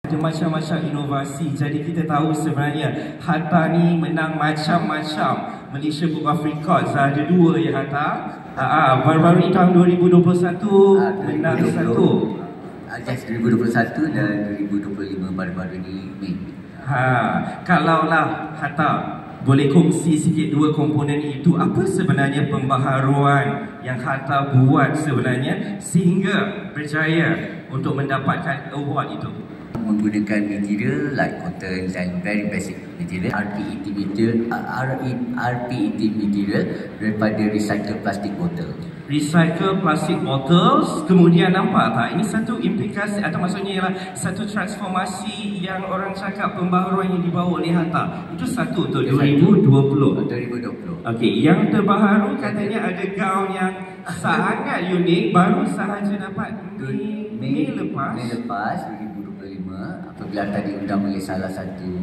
Ada macam-macam inovasi, jadi kita tahu sebenarnya Hatta ni menang macam-macam. Malaysia Book of Records ada 2 ya Hatta. Baru-baru ni tahun 2021 menang 1. Yes, 2021 dan 2025 baru-baru ni Mei. Kalaulah Hatta boleh kongsi sikit 2 komponen itu, apa sebenarnya pembaharuan yang Hatta buat sebenarnya sehingga berjaya untuk mendapatkan award itu? Menggunakan material like cotton dan very basic material, RPET material daripada recycled plastic bottle. Recycle plastic bottles, kemudian nampak tak? Ini satu implikasi atau maksudnya ialah satu transformasi yang orang cakap pembaharuan yang dibawa oleh Hatta. Itu satu untuk 2020. Okey, yang terbaru katanya ada gaun yang sangat unik, baru sahaja dapat Mei lepas 2025 apabila tadi diundang oleh salah satu